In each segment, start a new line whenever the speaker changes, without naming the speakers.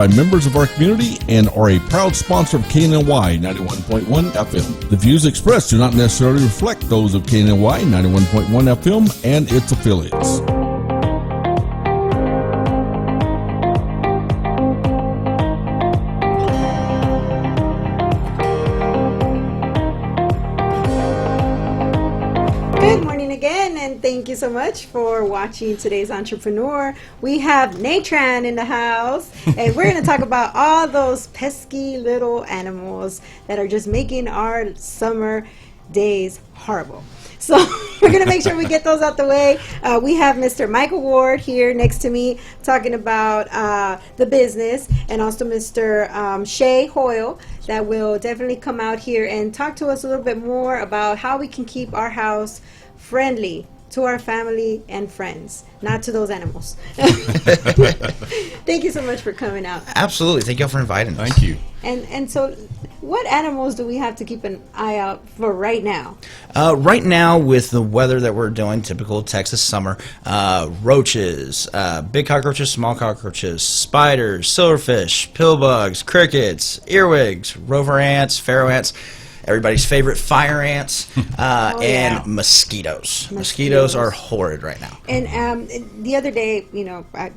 by members of our community and are a proud sponsor of KNY 91.1 FM. The views expressed do not necessarily reflect those of KNY 91.1 FM and its affiliates.
Thank you so much for watching today's Entrepreneur. We have Natran in the house, and we're going to talk about all those pesky little animals that are just making our summer days horrible. So we're going to make sure we get those out the way. We have Mr. Michael Ward here next to me talking about the business, and also Mr. Shay Hoyle that will definitely come out here and talk to us a little bit more about how we can keep our house friendly to our family and friends, not to those animals. Thank you so much for coming out.
Absolutely. Thank you all for inviting us.
Thank you.
And so what animals do we have to keep an eye out for right now?
Right now, with the weather that we're doing, typical Texas summer, roaches, big cockroaches, small cockroaches, spiders, silverfish, pillbugs, crickets, earwigs, rover ants, pharaoh ants, everybody's favorite fire ants, and mosquitoes. Mosquitoes are horrid right now.
And the other day,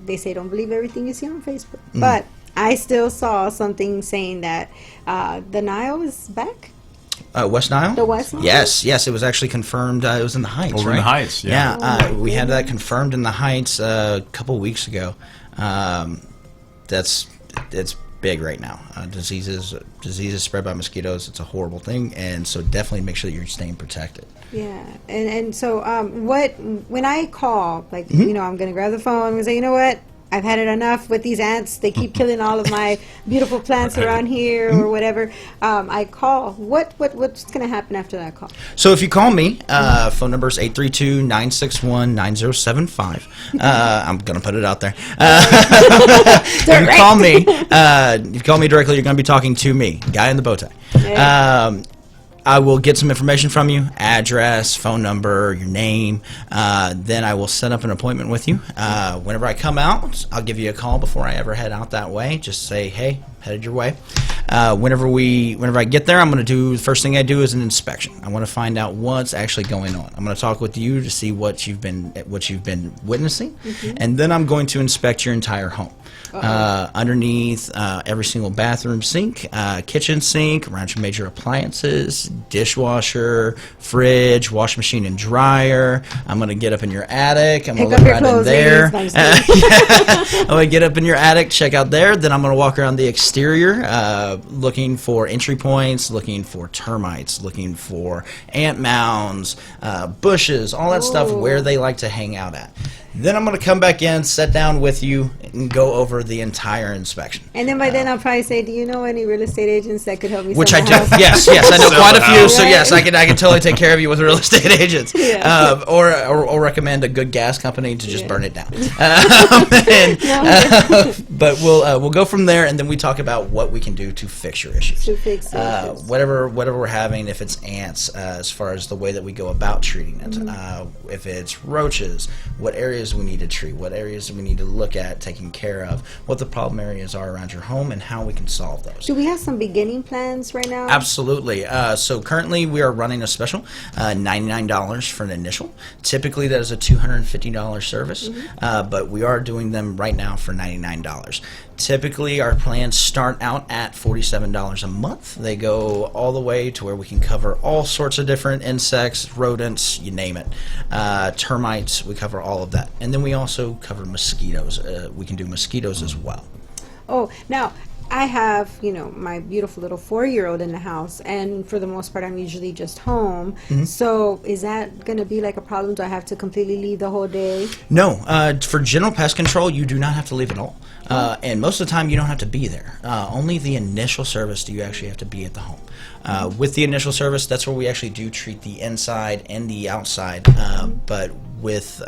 they say don't believe everything you see on Facebook, but I still saw something saying that the Nile is back.
West Nile?
The West Nile?
Yes, it was actually confirmed. It was in the Heights,
Over
right?
in the Heights, yeah.
Yeah, we had that confirmed in the Heights a couple weeks ago. It's big right now. Diseases spread by mosquitoes. It's a horrible thing, and so definitely make sure that you're staying protected.
Yeah, and so when I call, like, I'm going to grab the phone and say, you know what? I've had it enough with these ants. They keep killing all of my beautiful plants around here or whatever. I call. What's going to happen after that call?
So if you call me, phone number is 832-961-9075. I'm going to put it out there. If you call me directly, you're going to be talking to me, guy in the bow tie. I will get some information from you, address, phone number, your name. Then I will set up an appointment with you. Whenever I come out, I'll give you a call before I ever head out that way. Just say, hey, headed your way. Whenever I get there, the first thing I do is an inspection. I want to find out what's actually going on. I'm going to talk with you to see what you've been witnessing, and then I'm going to inspect your entire home. Underneath every single bathroom sink, kitchen sink, around your major appliances, dishwasher, fridge, washing machine and dryer. I'm going to get up in your attic. I'm going to look right in there. I'm going to get up in your attic, check out there. Then I'm going to walk around the exterior looking for entry points, looking for termites, looking for ant mounds, bushes, all that stuff where they like to hang out at. Then I'm going to come back in, sit down with you, and go over the entire inspection.
And then by then I'll probably say, do you know any real estate agents that could help me
Which
sell
I
my
do.
house?
Yes, I know quite a few.
Right?
So yes, I can totally take care of you with real estate agents.
Yeah.
Or recommend a good gas company to just burn it down. But we'll go from there, and then we talk about what we can do to fix your issues.
To fix issues.
Whatever we're having, if it's ants, as far as the way that we go about treating it. If it's roaches, what areas we need to treat, what areas we need to look at taking care of, what the problem areas are around your home, and how we can solve those.
Do we have some beginning plans right now?
Absolutely. So currently we are running a special, $99 for an initial. Typically that is a $250 service, but we are doing them right now for $99. Typically our plans start out at $47 a month. They go all the way to where we can cover all sorts of different insects, rodents, you name it. Termites, we cover all of that. And then we also cover mosquitoes. We can do mosquitoes as well.
Oh, now I have, my beautiful little 4-year-old in the house, and for the most part I'm usually just home. So is that going to be like a problem? Do I have to completely leave the whole day?
No. For general pest control, you do not have to leave at all. And most of the time you don't have to be there. Only the initial service do you actually have to be at the home. With the initial service, that's where we actually do treat the inside and the outside. But with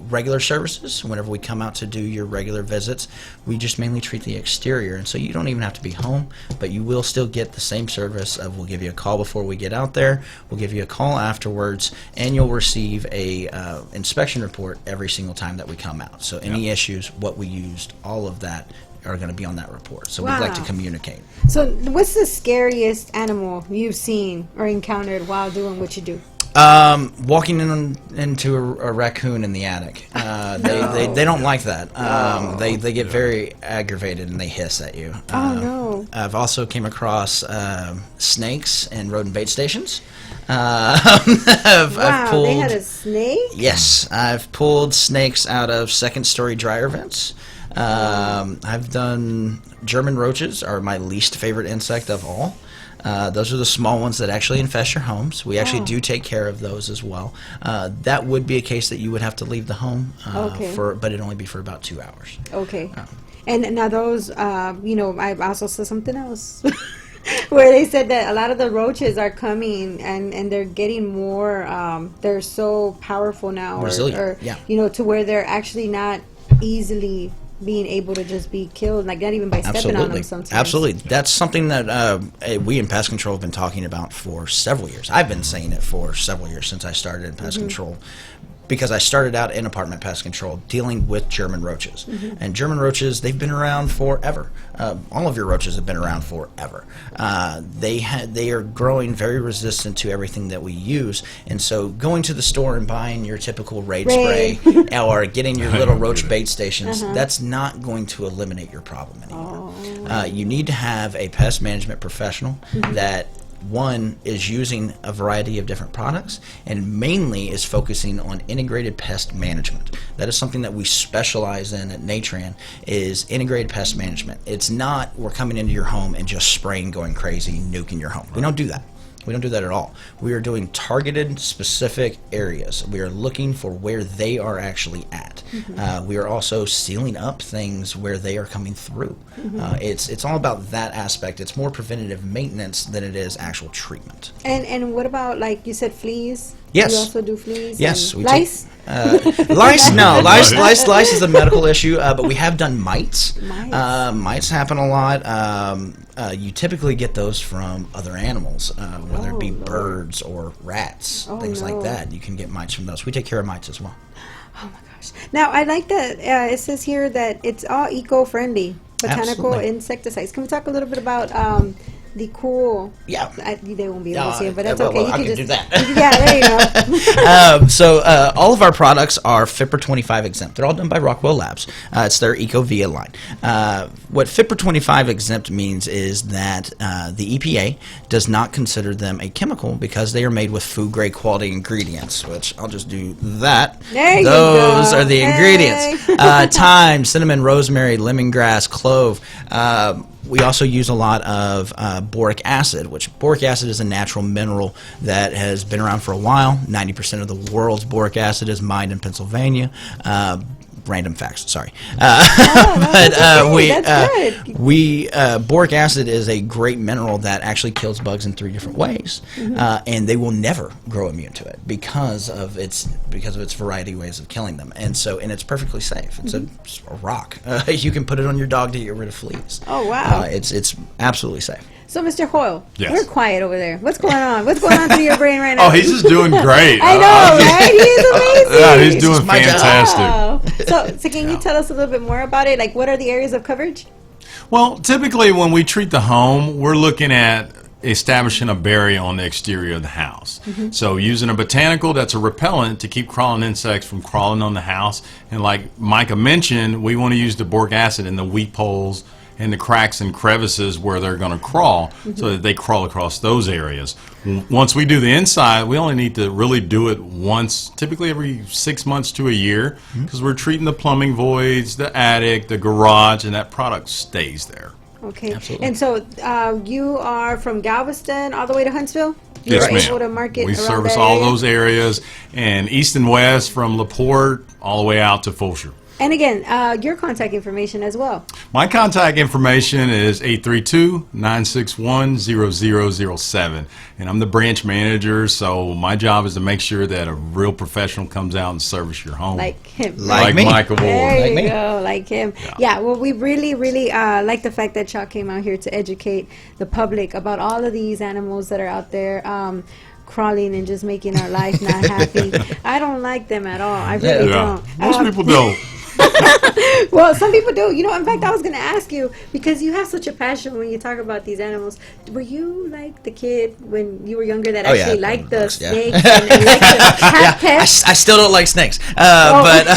regular services, whenever we come out to do your regular visits, we just mainly treat the exterior. And so you don't even have to be home, but you will still get the same service of we'll give you a call before we get out there, we'll give you a call afterwards, and you'll receive a inspection report every single time that we come out. So any issues, what we used, all of that are going to be on that report. So we'd like to communicate.
So what's the scariest animal you've seen or encountered while doing what you do?
Walking into a raccoon in the attic. They don't like that. They get very aggravated and they hiss at you.
No.
I've also came across snakes in rodent bait stations.
I've pulled, they had a snake?
Yes, I've pulled snakes out of second-story dryer vents. I've done German roaches, are my least favorite insect of all. Those are the small ones that actually infest your homes. We actually do take care of those as well. That would be a case that you would have to leave the home, but it'd only be for about 2 hours.
Okay. And now those, I also saw something else where they said that a lot of the roaches are coming and they're getting more, they're so powerful now.
Resilient,
to where they're actually not easily being able to just be killed, like not even by stepping on them sometimes.
Absolutely. That's something that we in pest control have been talking about for several years. I've been saying it for several years since I started in pest control, because I started out in apartment pest control dealing with German roaches. And German roaches, they've been around forever. All of your roaches have been around forever. They are growing very resistant to everything that we use. And so going to the store and buying your typical Raid spray or getting your little roach bait stations, that's not going to eliminate your problem anymore. You need to have a pest management professional that one is using a variety of different products and mainly is focusing on integrated pest management. That is something that we specialize in at Natran, is integrated pest management. It's not we're coming into your home and just spraying, going crazy, nuking your home. We don't do that. We don't do that at all. We are doing targeted, specific areas. We are looking for where they are actually at. We are also sealing up things where they are coming through. It's all about that aspect. It's more preventative maintenance than it is actual treatment.
And what about, like you said, fleas?
Yes.
You also do fleas?
Yes.
And lice?
Lice, no. Lice is a medical issue, but we have done mites. Mites happen a lot. You typically get those from other animals, whether it be birds or rats, things like that. You can get mites from those. We take care of mites as well.
Oh my gosh. Now, I like that it says here that it's all eco-friendly, botanical insecticides. Can we talk a little bit about the cool...
Yeah.
They won't be able to see it, but that's okay.
I can do that.
Yeah, there you go.
So all of our products are FIPR 25 exempt. They're all done by Rockwell Labs. It's their EcoVia line. What FIPR 25 exempt means is that the EPA does not consider them a chemical because they are made with food-grade quality ingredients, which I'll just do that.
There you
Those
go.
are the ingredients. Thyme, cinnamon, rosemary, lemongrass, clove. We also use a lot of boric acid, which boric acid is a natural mineral that has been around for a while. 90% of the world's boric acid is mined in Pennsylvania. Random facts, sorry. Boric acid is a great mineral that actually kills bugs in 3 different ways, and they will never grow immune to it because of its variety of ways of killing them. And it's perfectly safe. It's a rock. You can put it on your dog to get rid of fleas.
Oh wow!
It's absolutely safe.
So, Mr. Hoyle,
Yes.
we're quiet over there. What's going on? What's going on through your brain right now?
Oh, he's just doing great.
I know, right? He's amazing.
Yeah, he's doing
my job.
fantastic.
Wow. So can you tell us a little bit more about it? Like, what are the areas of coverage?
Well, typically when we treat the home, we're looking at establishing a barrier on the exterior of the house. So using a botanical that's a repellent to keep crawling insects from crawling on the house. And like Micah mentioned, we want to use the boric acid in the weep holes and the cracks and crevices where they're going to crawl so that they crawl across those areas. Once we do the inside, we only need to really do it once, typically every 6 months to a year, because we're treating the plumbing voids, the attic, the garage, and that product stays there.
Okay.
Absolutely.
And so you are from Galveston all the way to Huntsville?
Yes,
You're
ma'am.
able to market
We
around
service
that
all
area?
those areas, and east and west from LaPorte all the way out to Fulshear.
And again, your contact information as well.
My contact information is 832-961-0007, and I'm the branch manager, so my job is to make sure that a real professional comes out and service your home.
Like him.
Like me.
Michael Ward.
There
Like
you
me.
go, like him. Yeah, well, we really, really like the fact that y'all came out here to educate the public about all of these animals that are out there crawling and just making our life not happy. I don't like them at all. I really don't.
Most people don't.
Well, some people do. You know, in fact, I was going to ask you, because you have such a passion when you talk about these animals. Were you like the kid when you were younger that actually liked the snakes and liked the cat pests?
I still don't like snakes, but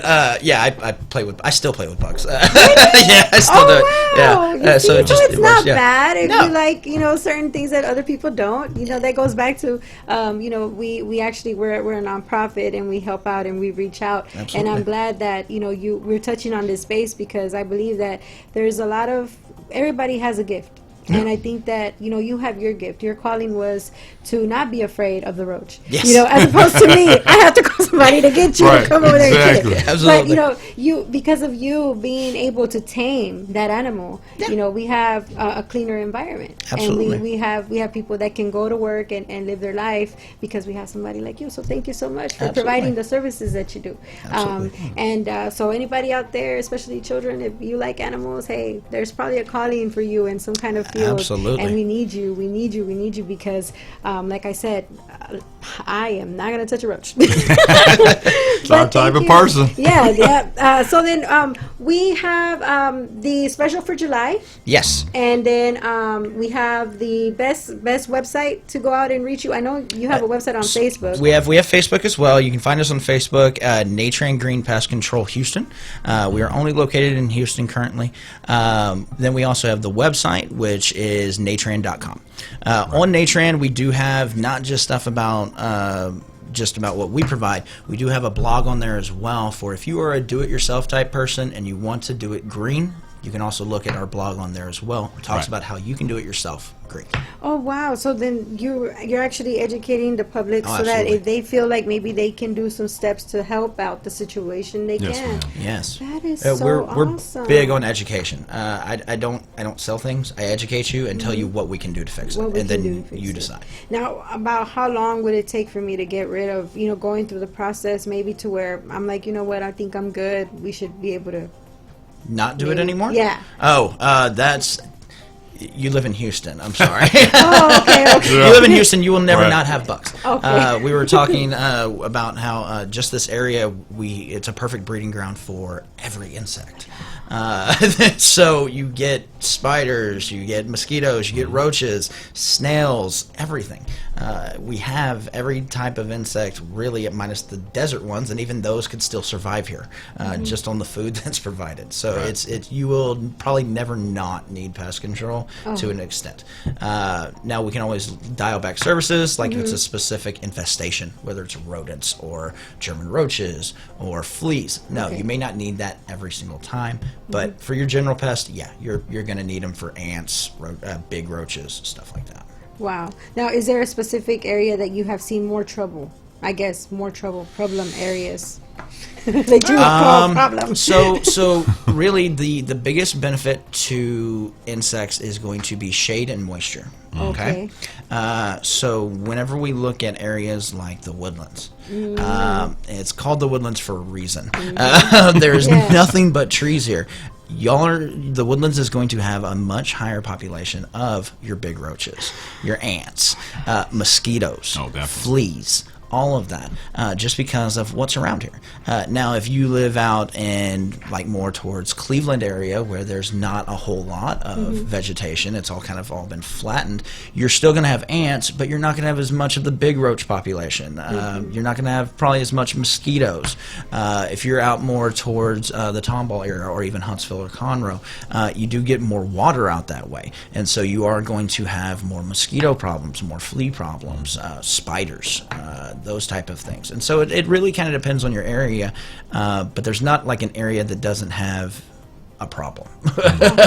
I still play with bugs. Yeah, I still do.
Wow.
Yeah, so
it's not bad if you like, certain things that other people don't. That goes back to, we actually we're a nonprofit and we help out and we reach out.
Absolutely.
And I'm glad that we're touching on this space, because I believe that there's a lot of, everybody has a gift. And I think that, you have your gift. Your calling was to not be afraid of the roach.
Yes.
As opposed to me, I have to call somebody to get you to come over there and get it.
Absolutely.
But, because of you being able to tame that animal, we have a cleaner environment.
Absolutely.
And we have people that can go to work and live their life because we have somebody like you. So thank you so much for providing the services that you do.
Absolutely.
So anybody out there, especially children, if you like animals, hey, there's probably a calling for you in some kind of field.
Absolutely.
And we need you because, like I said, I am not going to touch a roach.
It's our type of person.
Yeah. So then we have the special for July.
Yes.
And then we have the best website to go out and reach you. I know you have a website on Facebook.
We have Facebook as well. You can find us on Facebook, Natran Green Pest Control Houston. We are only located in Houston currently. Then we also have the website, which is natran.com. On Natran, we do have not just stuff about what we provide. We do have a blog on there as well for if you are a do-it-yourself type person and you want to do it green. You can also look at our blog on there as well. It talks about how you can do it yourself green.
Oh wow! So then you're actually educating the public so
absolutely.
that if they feel like maybe they can do some steps to help out the situation, they can.
Yes.
That is
we're
awesome.
big on education. I don't sell things. I educate you and tell you what we can do to fix it, and then you decide.
Now, about how long would it take for me to get rid of going through the process, maybe to where I'm like, you know what, I think I'm good. We should be able to
not do it anymore?
Yeah.
Oh, that's... You live in Houston. I'm sorry.
Okay.
You live in Houston. You will never not have bugs.
Okay.
We were talking about how just this area, it's a perfect breeding ground for every insect. So you get spiders, you get mosquitoes, you get roaches, snails, everything. We have every type of insect, really, minus the desert ones, and even those could still survive here, just on the food that's provided. So you will probably never not need pest control to an extent. Now we can always dial back services, like if it's a specific infestation, whether it's rodents or German roaches or fleas. No, you may not need that every single time. But for your general pest, you're going to need them for ants, big roaches, stuff like that.
Wow. Now, is there a specific area that you have seen more trouble? I guess more trouble, problem areas. They do call problems.
So really, the biggest benefit to insects is going to be shade and moisture. Okay. So whenever we look at areas like the woodlands, it's called the woodlands for a reason. There's nothing but trees here. The woodlands is going to have a much higher population of your big roaches, your ants, mosquitoes, fleas, all of that, just because of what's around here. Now, if you live out in more towards Cleveland area where there's not a whole lot of vegetation, it's all all been flattened, you're still going to have ants, but you're not going to have as much of the big roach population. You're not going to have probably as much mosquitoes. If you're out more towards the Tomball area or even Huntsville or Conroe, you do get more water out that way, and so you are going to have more mosquito problems, more flea problems, spiders, those type of things. And so it really kind of depends on your area, but there's not an area that doesn't have a problem.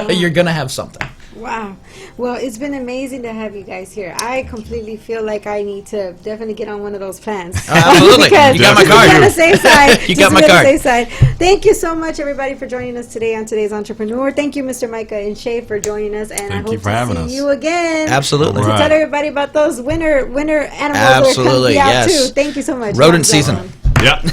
You're going to have something.
Wow. Well, it's been amazing to have you guys here. I completely feel like I need to definitely get on one of those plans.
Absolutely. You got my card.
Just on the safe side.
You got my card.
Safe side. Thank you so much, everybody, for joining us today on Today's Entrepreneur. Thank you, Mr. Micah and Shay, for joining us. And I hope to see you again.
Absolutely.
To tell everybody about those winter animals
Absolutely,
that are coming out
yes.
too. Thank you so much.
Rodent season.
Yep.